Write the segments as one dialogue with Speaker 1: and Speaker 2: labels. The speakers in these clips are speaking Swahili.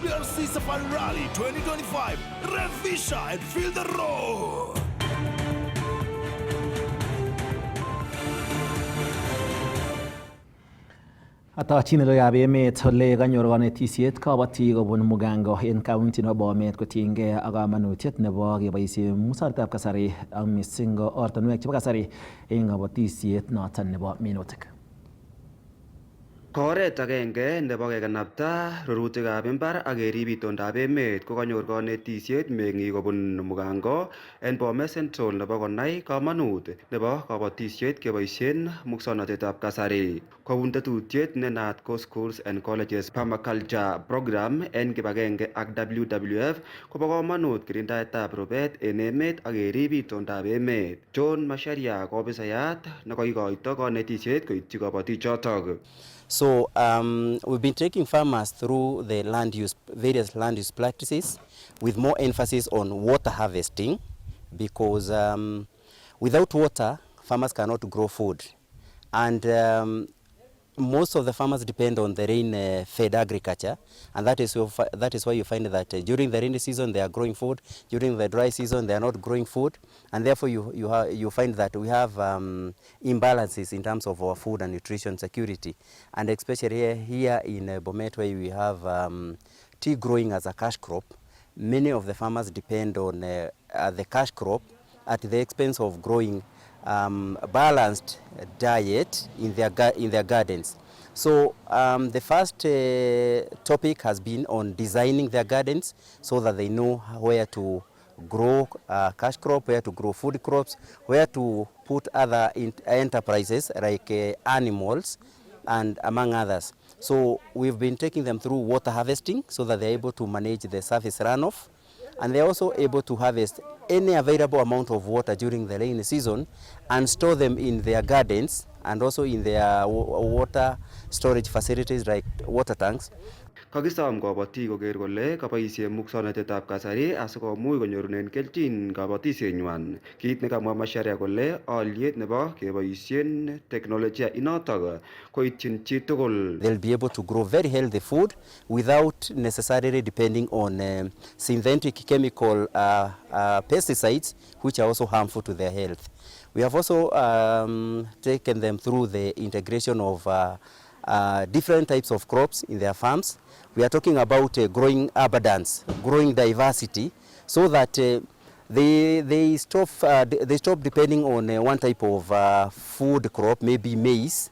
Speaker 1: WRC Safari Rally 2025. Revisha and feel the roar.
Speaker 2: Atachin loyab emet ole kanyor kanetisiet kabatik kobun mugango en county nebo Bomet kotiengei ak kamanutiet nebo keboisie muswoknotetab kasari ak mising ortinwek chebo kasari en kabatisiet noton nebo minutik.
Speaker 3: Koret agenge nebo kekanapta rurutikab imbar ak kerib itondab emet ko kanyor kanetisiet meng'ik kobun mugango en Bomet Central nebo konai kamanut nebo kabatisiet keboisien muswoknotetab kasari. Kobun tetutiet ne naat ko Schools and Colleges Permaculture Program en kibagenge ak WWF kobo kamanut kirindaetab rubet en emet ak kerib itondab emet. John Masharia ko ofisayat ne koikoito kanetisiet koityi kabatik chotok.
Speaker 4: So we've been taking farmers through the various land use practices with more emphasis on water harvesting because without water, farmers cannot grow food. And most of the farmers depend on the rain-fed agriculture, and that is why you find that during the rainy season they are growing food, during the dry season they are not growing food, and therefore you find that we have imbalances in terms of our food and nutrition security, and especially here in Bomet where we have tea growing as a cash crop. Many of the farmers depend on the cash crop at the expense of growing balanced diet in their gardens. So the first topic has been on designing their gardens so that they know where to grow cash crop, where to grow food crops, where to put other enterprises like animals and among others. So we've been taking them through water harvesting so that they're able to manage the surface runoff, and they're also able to harvest any available amount of water during the rainy season and store them in their gardens and also in their water storage facilities like water tanks.
Speaker 3: Kakisom kabatik koker kole kaboisie muswoknotetab kasari asikomuch konyorunen kelchin kabatisienywan. Kit nekamwa Masharia kole aliet nebo keboisien teknolojia inotok koityin chitugul.
Speaker 4: They'll be able to grow very healthy food without necessarily depending on synthetic chemical pesticides which are also harmful to their health. We have also taken them through the integration of different types of crops in their farms. We are talking about growing abundance, growing diversity, so that they stop depending on one type of food crop, maybe maize,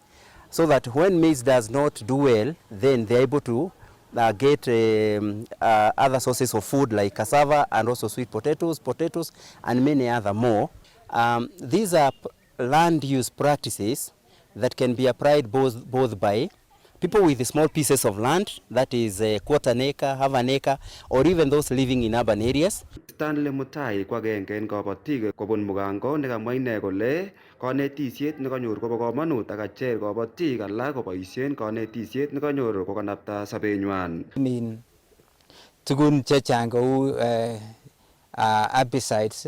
Speaker 4: so that when maize does not do well, then they're able to get other sources of food like cassava and also sweet potatoes, and many other more. These are land use practices that can be applied both by people with small pieces of land, that is a quarter an acre, half an acre, or even those living in urban areas.
Speaker 3: Stanley Mutai ko agenge en kabatik kobun mugango nekamwa ine kole kanetisiet nekanyor kobo kamanut ak acher kabatik alak koboisien kanetisiet nekanyor kokanapta sobenywan.
Speaker 5: Min tugun chechang kou herbicides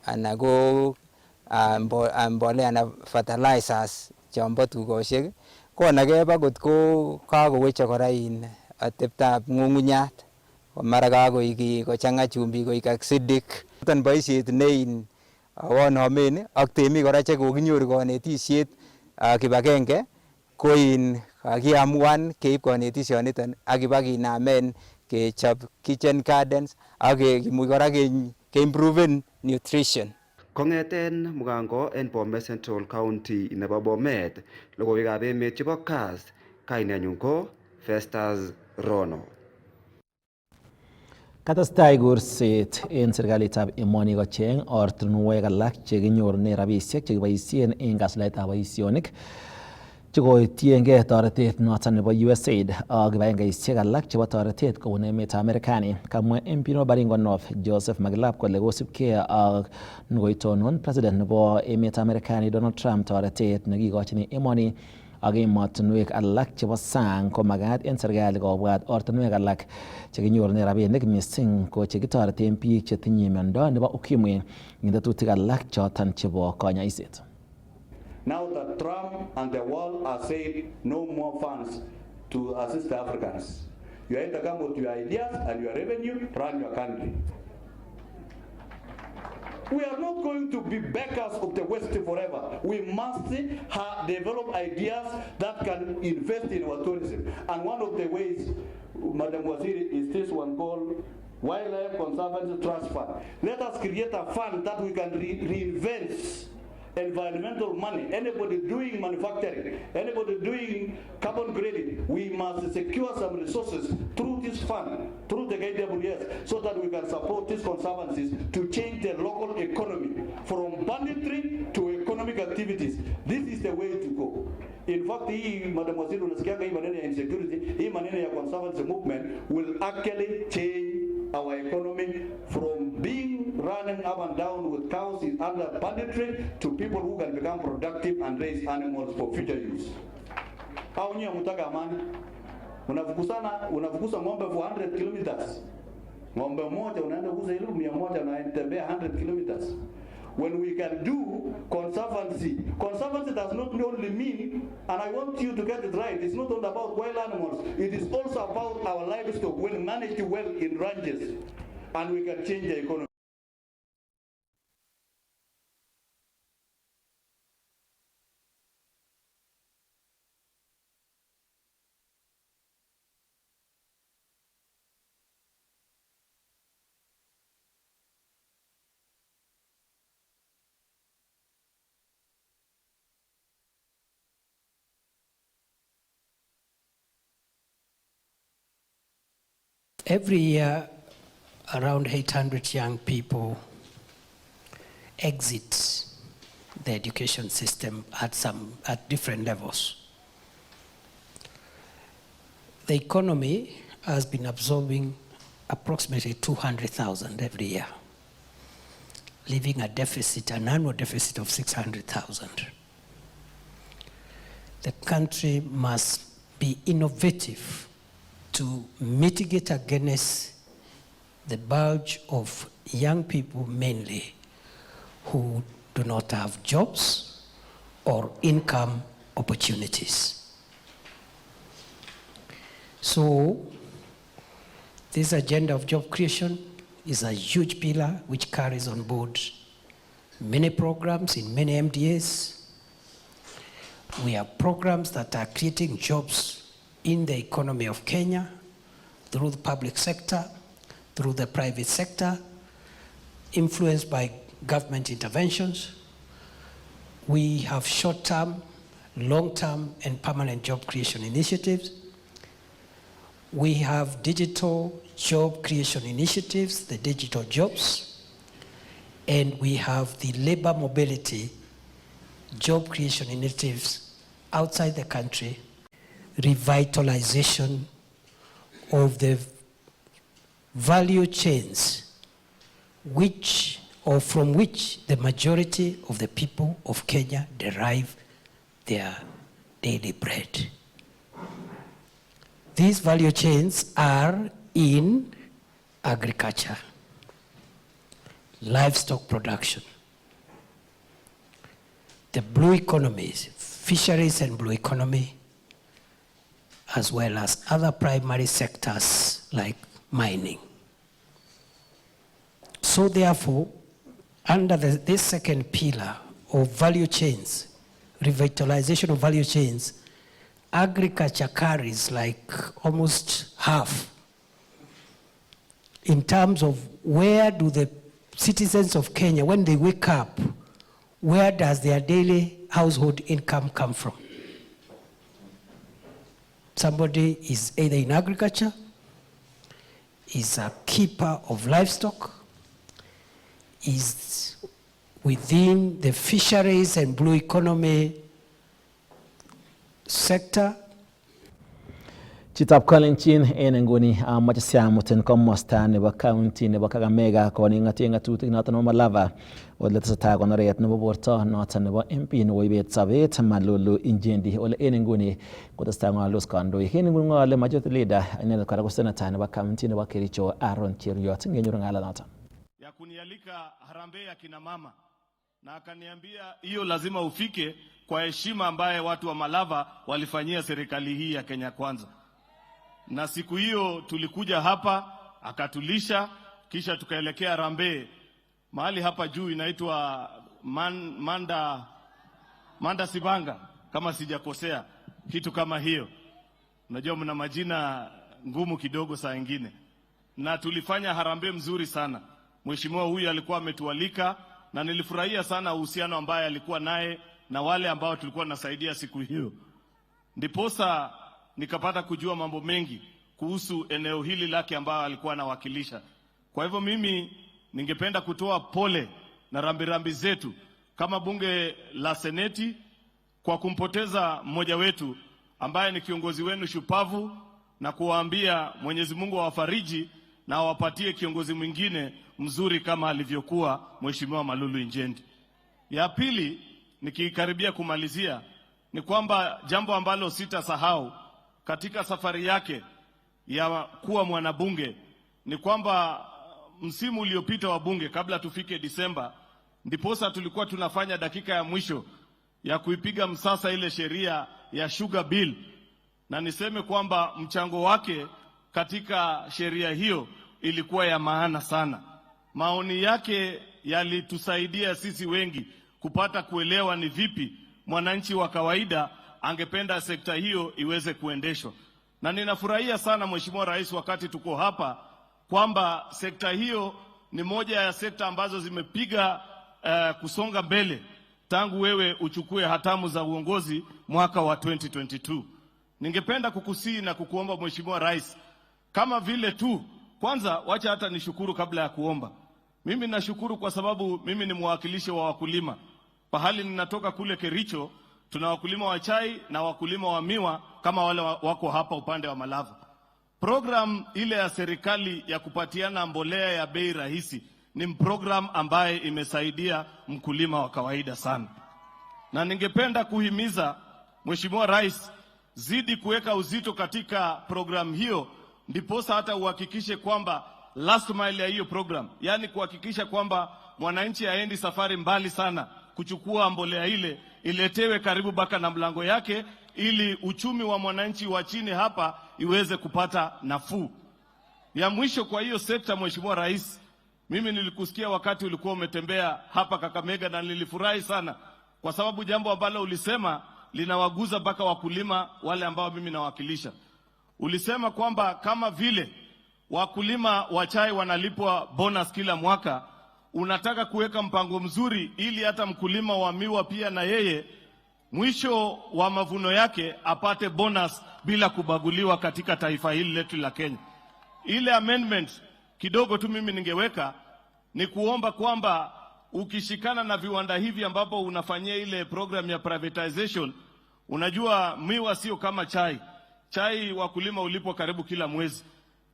Speaker 5: anan ko mbolea na fertilizers chombo tukosiek konake bakot ko kakowech kora ateptab ng'ung'unyat mara kakoik kochang'a chumbik koik acidic. Niton boisiet ne awonomen ak temik kora chekokinyoru kanetisiet kibagenge ko kakiamuan keib kanetisioniton ak kibakinamen kechop kitchen gardens ak kimuch kora keimproven nutrition.
Speaker 3: Kong'eten mugango en Bomet Central County nebo Bomet, logoiwekab emet chebo Kass, kainenyun ko Festus Rono.
Speaker 2: Katestai kurset en serikalitab emoni kocheng ortinwek alak chekinyorunen rabisiek chekiboisien en kasuldaetab boisionik chekotiengei toretet noton nebo USAID ak kibagengeisiek alak chebo toretet kobun emetab Marekani. Kamwa MP nebo Baringo North Joseph Magilap kole kosubkei ak nekoitonon president nebo emetab Marekani Donald Trump toretet nekikochin emoni ak emotinwek alak chebo sang ko magat en serikali kobwat ortinwek alak chekinyorunen rabinik mising ko chekitoreten biik chetinye miondo nebo ukimwi eng tetutik alak choton chebo konyoiset.
Speaker 6: Now that Trump and the world are saying no more funds to assist the Africans, You enter come with your ideas and your revenue, run your country. We are not going to be beggars of the West forever. We must develop ideas that can invest in our tourism. And one of the ways, Madam Waziri, is this one called Wildlife Conservancy Trust Fund. Let us create a fund that we can reinvest environmental money. Anybody doing manufacturing, anybody doing carbon credit, we must secure some resources through this fund, through the KWS, so that we can support these conservancies to change the local economy from banditry to economic activities. This is the way to go. In fact, Madam Waziri, unasikianga hii maneno ya insecurity, hii maneno ya conservancy movement will actually change our economy from being running up and down with cows under banditry to people who can become productive and raise animals for future use. Au nyinyi mtaka amani? Unafukuza ng'ombe for 100 kilometers. Ng'ombe moja unaenda kuuza 1,100 na unatembea 100 kilometers. When we can do conservancy does not only mean, and I want you to get it right, it's not only about wild animals, it is also about our livestock when managed well in ranches, and we can change the economy.
Speaker 7: Every year, around 800 young people exit the education system at different levels. The economy has been absorbing approximately 200,000 every year, leaving an annual deficit of 600,000. The country must be innovative to mitigate against the bulge of young people mainly who do not have jobs or income opportunities. So this agenda of job creation is a huge pillar which carries on board many programs in many MDAs. We have programs that are creating jobs in the economy of Kenya, through the public sector, through the private sector, influenced by government interventions. We have short-term, long-term, and permanent job creation initiatives. We have digital job creation initiatives, the digital jobs, and we have the labor mobility job creation initiatives outside the country, revitalization of the value chains from which the majority of the people of Kenya derive their daily bread. These value chains are in agriculture, livestock production, the blue economies, fisheries and blue economy, as well as other primary sectors like mining. So therefore, under this second pillar of value chains, revitalization of value chains, agriculture carries like almost half in terms of where do the citizens of Kenya, when they wake up, where does their daily household income come from? Somebody is either in agriculture, is a keeper of livestock, is within the fisheries and blue economy sector.
Speaker 2: Chitab Kalenjin en nguni amache siamuten komosta nebo county nebo Kakamega koni ng'atie ng'atutik noton nebo Malava ole tesetai konoret nebo borto noton nebo MP nebo ibet sobet Malulu Injendi ole en nguni kotesetai ng'ololdos kandoik en nguni ng'ole majority leader inendet kora ko senator nebo county nebo Kericho Aaron Cheruiyot ngenyoru ng'ala noton
Speaker 1: ya kunialika harambee ya kina mama na akaniambia hiyo lazima ufike kwa heshima ambaye watu wa Malava walifanyia serikali hii ya Kenya Kwanza. na siku hiyo tulikuja hapa akatulisha, kisha tukaelekea Harambee mahali hapa juu inaitwa Manda Sibanga kama sijakosea, kitu kama hiyo. Unajua mna majina ngumu kidogo saa nyingine. Na tulifanya harambee mzuri sana. Mheshimiwa huyu alikuwa ametualika na nilifurahia sana uhusiano ambaye alikuwa naye na wale ambao tulikuwa nasaidia siku hiyo. Ndiposa nikapata kujua mambo mengi kuhusu eneo hili lake ambao alikuwa anawakilisha. Kwa hivyo mimi ningependa kutoa pole na rambirambi zetu kama bunge la Seneti kwa kumpoteza mmoja wetu ambaye ni kiongozi wenu shupavu, na kuwaambia Mwenyezi Mungu awafariji na awapatie kiongozi mwingine mzuri kama alivyokuwa Mheshimiwa Malulu Injendi. Ya pili, nikikaribia kumalizia, ni kwamba jambo ambalo sitasahau katika safari yake ya kuwa mwanabunge ni kwamba msimu uliopita wa bunge, kabla tufike Disemba, ndiposa tulikuwa tunafanya dakika ya mwisho ya kuipiga msasa ile sheria ya sugar bill, na niseme kwamba mchango wake katika sheria hiyo ilikuwa ya maana sana. Maoni yake yalitusaidia sisi wengi kupata kuelewa ni vipi mwananchi wa kawaida angependa sekta hiyo iweze kuendeshwa. Na ninafurahia sana Mheshimiwa Rais, wakati tuko hapa, kwamba sekta hiyo ni moja ya sekta ambazo zimepiga kusonga mbele tangu wewe uchukue hatamu za uongozi mwaka wa 2022. Ningependa kukusii na kukuomba Mheshimiwa Rais, kama vile tu, kwanza wacha hata nishukuru kabla ya kuomba. Mimi nashukuru kwa sababu mimi ni mwakilishi wa wakulima. Pahali ninatoka kule Kericho, tuna wakulima wa chai na wakulima wa miwa kama wale wako hapa upande wa Malava. Program ile ya serikali ya kupatiana mbolea ya bei rahisi ni program ambaye imesaidia mkulima wa kawaida sana. Na ningependa kuhimiza Mheshimiwa Rais, zidi kuweka uzito katika program hiyo, ndiposa hata uhakikishe kwamba last mile ya hiyo program, yani kuhakikisha kwamba mwananchi haendi safari mbali sana kuchukua mbolea ile, iletewe karibu baka na mlango yake, ili uchumi wa mwananchi wa chini hapa iweze kupata nafuu. Ya mwisho kwa hiyo sekta, Mheshimiwa Rais, mimi nilikusikia wakati ulikuwa umetembea hapa Kakamega, na nilifurahi sana kwa sababu jambo ambalo ulisema linawaguza mpaka wakulima wale ambao mimi nawakilisha. Ulisema kwamba kama vile wakulima wa chai wanalipwa bonus kila mwaka, unataka kuweka mpango mzuri ili hata mkulima wa miwa pia na yeye mwisho wa mavuno yake apate bonus bila kubaguliwa katika taifa hili letu la Kenya. Ile amendment kidogo tu mimi ningeweka ni kuomba kwamba ukishikana na viwanda hivi ambapo unafanyia ile program ya privatization, unajua miwa sio kama chai. Chai wakulima ulipwa karibu kila mwezi.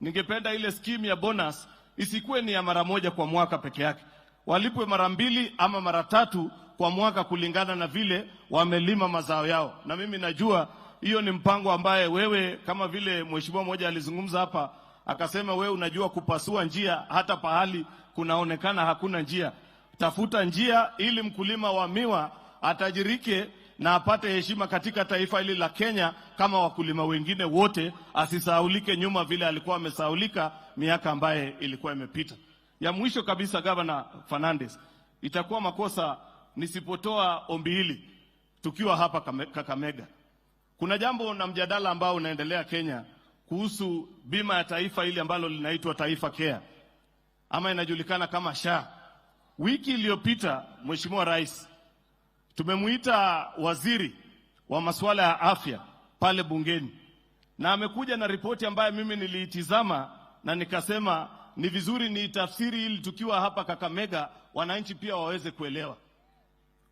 Speaker 1: Ningependa ile scheme ya bonus isikuwe ni ya mara moja kwa mwaka peke yake. Walipwe mara 2 ama mara 3 kwa mwaka kulingana na vile wamelima mazao yao. Na mimi najua hiyo ni mpango ambaye wewe, kama vile mheshimiwa mmoja alizungumza hapa, akasema wewe unajua kupasua njia hata pahali kunaonekana hakuna njia. Tafuta njia ili mkulima wa miwa atajirike na apate heshima katika taifa hili la Kenya kama wakulima wengine wote, asisahaulike nyuma vile alikuwa amesahaulika miaka ambaye ilikuwa imepita. Ya mwisho kabisa, Governor Fernandes, itakuwa makosa nisipotoa ombi hili tukiwa hapa Kakamega. Kuna jambo na mjadala ambao unaendelea Kenya kuhusu bima ya taifa ile ambalo linaitwa Taifa Care ama inajulikana kama SHA. Wiki iliyopita, Mheshimiwa Rais, tumemuita waziri wa masuala ya afya pale bungeni, na amekuja na ripoti ambayo mimi niliitizama na nikasema ni vizuri ni tafsiri ili tukiwa hapa Kakamega wananchi pia waweze kuelewa.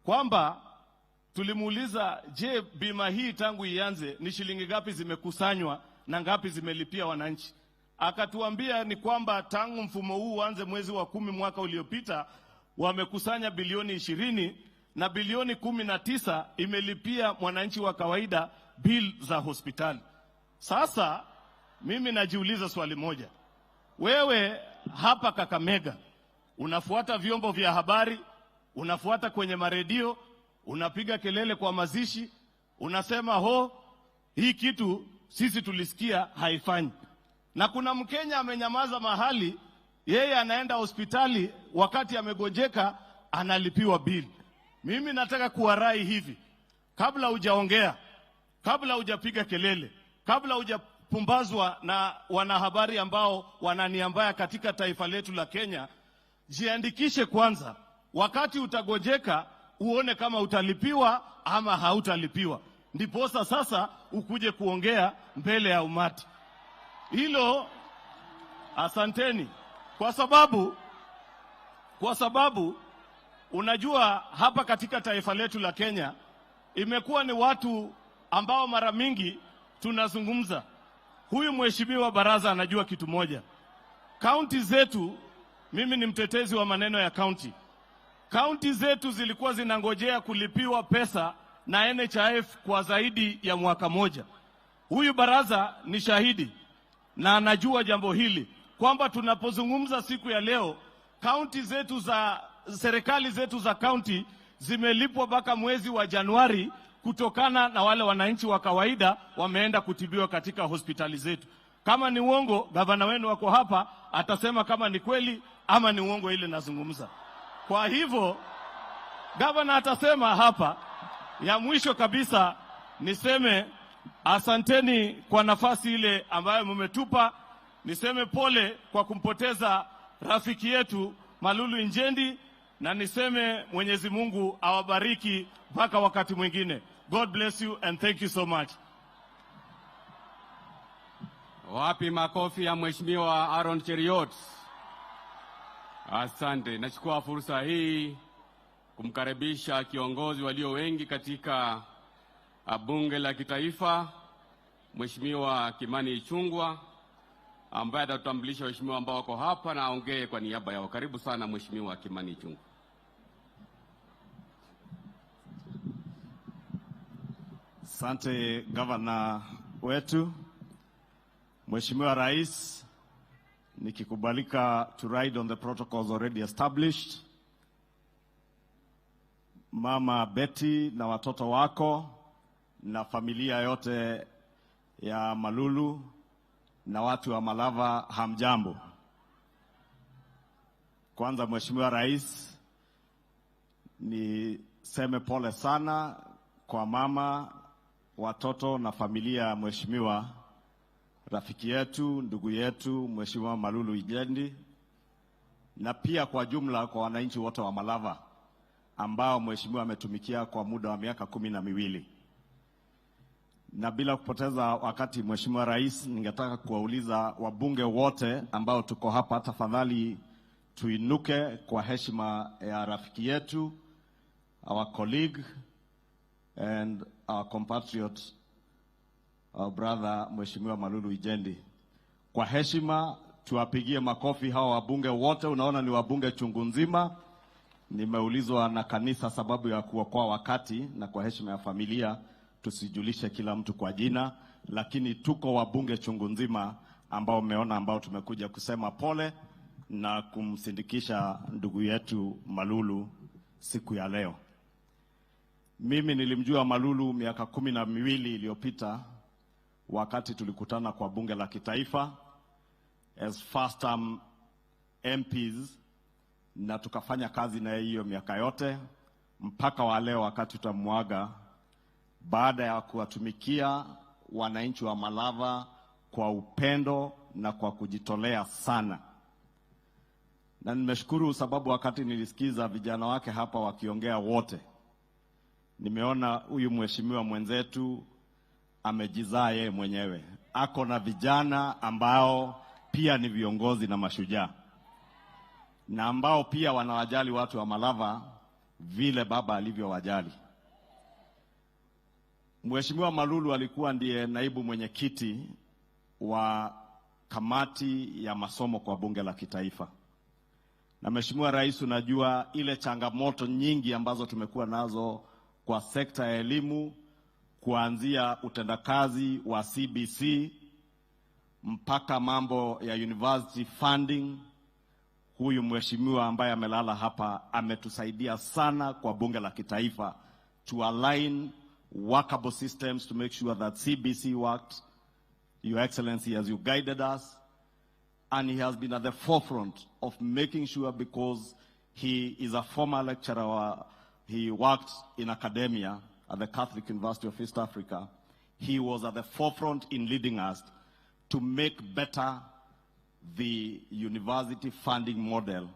Speaker 1: Kwamba tulimuuliza, je, bima hii tangu ianze ni shilingi ngapi zimekusanywa na ngapi zimelipia wananchi? Akatuambia ni kwamba tangu mfumo huu uanze mwezi wa 10 mwaka uliopita wamekusanya bilioni 20 na bilioni 19 imelipia mwananchi wa kawaida bill za hospitali. Sasa mimi najiuliza swali moja. Wewe hapa Kakamega unafuata vyombo vya habari, unafuata kwenye maredio, unapiga kelele kwa mazishi, unasema hii kitu sisi tulisikia haifanyi. Na kuna Mkenya amenyamaza mahali, yeye anaenda hospitali wakati amegonjeka analipiwa bili. Mimi nataka kuwarai hivi, kabla hujaongea, kabla hujapiga kelele, kabla hujapumbazwa na wanahabari ambao wananiambia katika taifa letu la Kenya, jiandikishe kwanza. Wakati utagonjeka uone kama utalipiwa ama hautalipiwa, ndiposa sasa ukuje kuongea mbele ya umati. Hilo asanteni, kwa sababu unajua hapa katika taifa letu la Kenya imekuwa ni watu ambao mara mingi tunazungumza. Huyu mheshimiwa baraza anajua kitu moja. Kaunti zetu, mimi ni mtetezi wa maneno ya kaunti. Kaunti zetu zilikuwa zinangojea kulipiwa pesa na NHIF kwa zaidi ya mwaka moja. Huyu baraza ni shahidi na anajua jambo hili, kwamba tunapozungumza siku ya leo, serikali zetu za kaunti zimelipwa mpaka mwezi wa Januari, kutokana na wale wananchi wa kawaida wameenda kutibiwa katika hospitali zetu. Kama ni uongo, gavana wenu wako hapa, atasema kama ni kweli ama ni uongo ile nazungumza. Kwa hivyo gavana atasema hapa. Ya mwisho kabisa niseme asanteni kwa nafasi ile ambayo mmetupa. Niseme pole kwa kumpoteza rafiki yetu Malulu Injendi, na niseme Mwenyezi Mungu awabariki mpaka wakati mwingine. God bless you and thank you so much.
Speaker 8: Wapi makofi ya Mheshimiwa Aaron Cheriot? Asante. Nachukua fursa hii kumkaribisha kiongozi walio wengi katika bunge la kitaifa, Mheshimiwa Kimani Ichung'wah, ambaye atatambulisha waheshimiwa ambao wako hapa na aongee kwa niaba yao. Karibu sana Mheshimiwa Kimani Ichung'wah.
Speaker 1: Asante gavana wetu. Mheshimiwa Rais, nikikubalika to ride on the protocols already established. Mama Betty na watoto wako na familia yote ya Malulu na watu wa Malava, hamjambo. Kwanza Mheshimiwa Rais, niseme pole sana kwa mama, watoto na familia ya Mheshimiwa rafiki yetu, ndugu yetu Mheshimiwa Malulu Injendi, na pia kwa jumla kwa wananchi wote wa Malava ambao Mheshimiwa ametumikia kwa muda wa miaka 12. Na bila kupoteza wakati, Mheshimiwa Rais, ningetaka kuwauliza wabunge wote ambao tuko hapa, tafadhali tuinuke kwa heshima ya rafiki yetu, our colleague and our compatriot, our brother Mheshimiwa Malulu Injendi. Kwa heshima tuwapigie makofi hawa wabunge wote. Unaona ni wabunge chungu nzima. Nimeulizwa na kanisa sababu ya kuokoa wakati, na kwa heshima ya familia tusijulishe kila mtu kwa jina, lakini tuko wabunge chungu nzima ambao umeona, ambao tumekuja kusema pole na kumsindikisha ndugu yetu Malulu siku ya leo. Mimi nilimjua Malulu miaka 12 iliyopita wakati tulikutana kwa bunge la kitaifa as first term MPs, na tukafanya kazi na hiyo miaka yote mpaka wa leo wakati tutamwaga, baada ya kuwatumikia wananchi wa Malava kwa upendo na kwa kujitolea sana. Na nimeshukuru sababu wakati nilisikiza vijana wake hapa wakiongea wote, nimeona huyu mheshimiwa mwenzetu amejizaa yeye mwenyewe. Ako na vijana ambao pia ni viongozi na mashujaa, na ambao pia wanawajali watu wa Malava vile baba alivyowajali. Mheshimiwa Malulu alikuwa ndiye naibu mwenyekiti wa kamati ya masomo kwa bunge la kitaifa. Na Mheshimiwa Rais, unajua ile changamoto nyingi ambazo tumekuwa nazo kwa sekta ya elimu, kuanzia utendakazi wa CBC mpaka mambo ya university funding. Huyu mheshimiwa ambaye amelala hapa ametusaidia sana kwa bunge la kitaifa to align workable systems to make sure that CBC works Your Excellency, as you guided us, and he has been at the forefront of making sure, because he is a former lecturer, he worked in academia at the Catholic University of East Africa. He was at the forefront in leading us to make better the university funding model.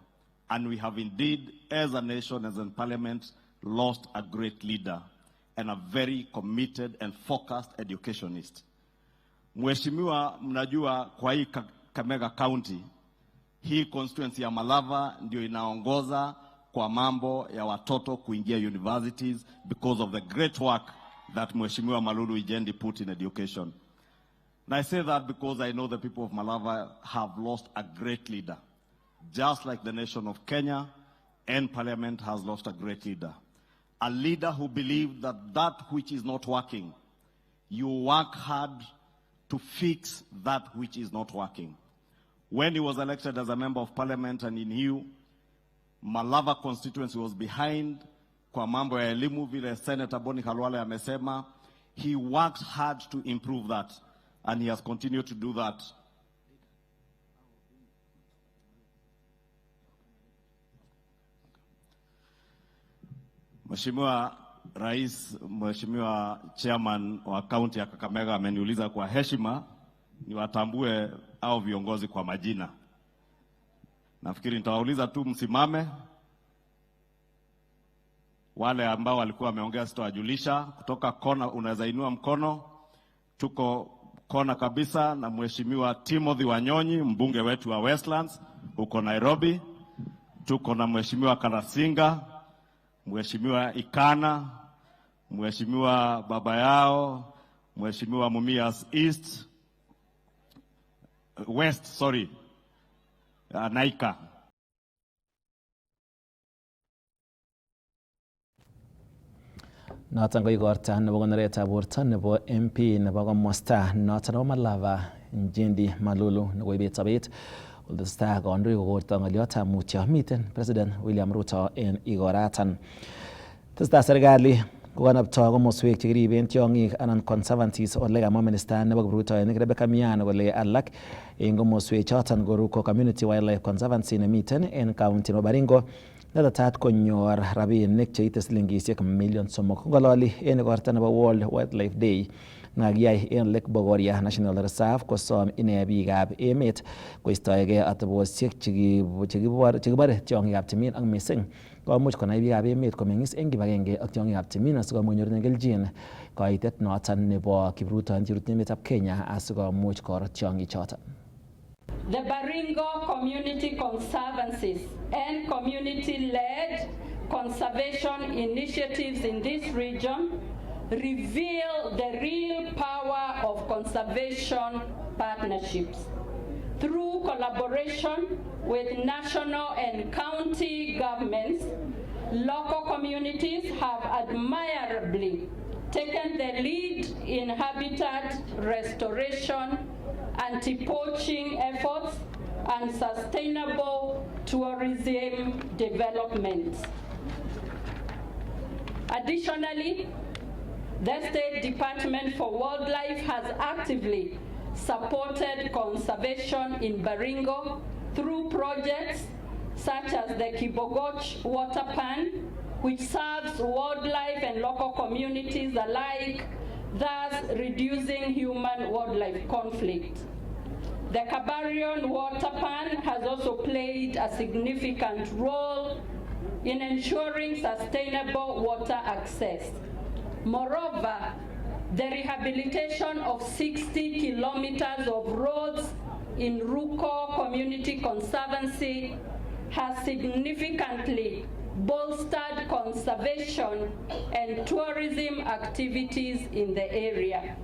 Speaker 1: And we have indeed, as a nation, as a parliament, lost a great leader and a very committed and focused educationist. Mheshimiwa, mnajua kwa hii Kakamega County, hii constituency ya Malava ndio inaongoza kwa mambo ya watoto kuingia universities because of the great work that Mheshimiwa Malulu Ijendi put in education. And I say that because I know the people of Malava have lost a great leader, just like the nation of Kenya and Parliament has lost a great leader. A leader who believed that that which is not working, you work hard to fix that which is not working. When he was elected as a member of Parliament and he knew Malava constituency was behind kwa mambo ya elimu, vile Senator Boni Khalwale amesema, he worked hard to improve that, and he has continued to do that. Mheshimiwa Rais, Mheshimiwa Chairman wa kaunti ya Kakamega ameniuliza kwa heshima niwatambue au viongozi kwa majina. Nafikiri nitawauliza tu msimame. Wale ambao walikuwa wameongea sitawajulisha. Kutoka kona unaweza inua mkono. Tuko kona kabisa na Mheshimiwa Timothy Wanyonyi, mbunge wetu wa Westlands huko Nairobi. Tuko na Mheshimiwa Karasinga, Mheshimiwa Ikana, Mheshimiwa baba yao, Mheshimiwa Mumias Naika.
Speaker 2: Noton ko igorta nebo konoretab borto nebo MP nebo komosta noton nebo Malava Njendi Malulu nekoibet sobet. Oldestai kandoik kokorto ng'oliotab mutyo miten President William Ruto en igoratan. Testai serikali kokanapto komoswek chekiriben tiong'ik anan conservancies ole kamwa minister nebo kiprutoinik Rebecca Miano kole alak en komoswek choton ko Community Wildlife Conservancy nemiten en county nebo Baringo netetat konyor rabinik cheite silingisiek million 3. Ng'ololi en igorta nebo World Wildlife Day nakiyai en Lake Bogoria National Reserve kosom ine biikab emet koistoegei atebosiek chekibore tiong'ikab timin ak missing komuch konai biikab emet komeng'is en kibagenge ak tiong'ikab timin asikomuch konyor kelchin kaitet noton nebo kiprutoinik cherutyin emetab Kenya asikomuch koro tiong'ichoton.
Speaker 9: The Baringo Community Conservancies and community-led conservation initiatives in this region reveal the real power of conservation partnerships. Through collaboration with national and county governments, local communities have admirably taken the lead in habitat restoration, anti-poaching efforts, and sustainable tourism development. Additionally, the State Department for Wildlife has actively supported conservation in Baringo through projects such as the Kibogoch Water Pan, which serves wildlife and local communities alike, thus reducing human-wildlife conflict. The Kabarion Water Pan has also played a significant role in ensuring sustainable water access. Moreover, the rehabilitation of 60 kilometers of roads in Ruko Community Conservancy has significantly bolstered conservation and tourism activities in the area.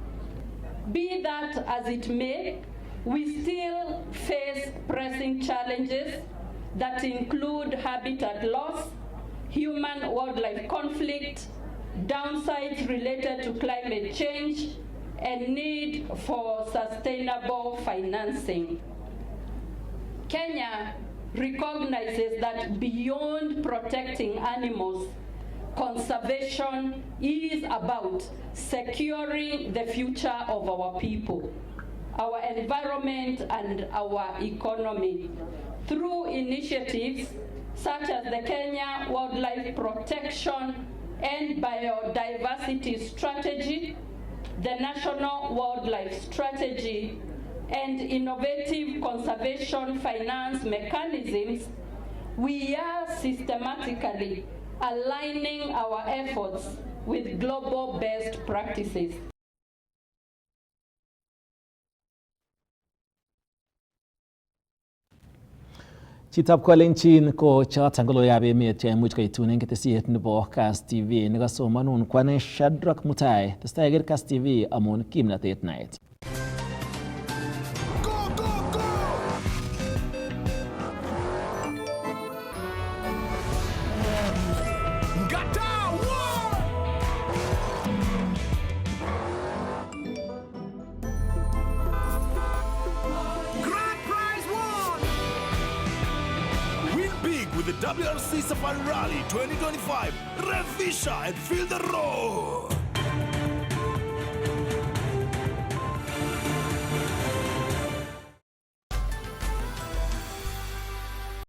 Speaker 9: Be that as it may, we still face pressing challenges that include habitat loss, human-wildlife conflict, downsides related to climate change, and need for sustainable financing. Kenya recognizes that beyond protecting animals, conservation is about securing the future of our people. our environment, and our economy through initiatives such as the Kenya Wildlife Protection and Biodiversity Strategy, the National Wildlife Strategy, and innovative conservation finance mechanisms. We are systematically aligning our efforts with global best practices.
Speaker 2: Chitab Kalenjin ko choton ko logoiwekab emet cheimuch koitun ketesiet nebo Kass TV nekasomanun kwane Shadrack Mutai. Testai iker Kass TV amun kimnatet naet.
Speaker 10: With the WRC Safari Rally 2025, rev Visha and feel the roar.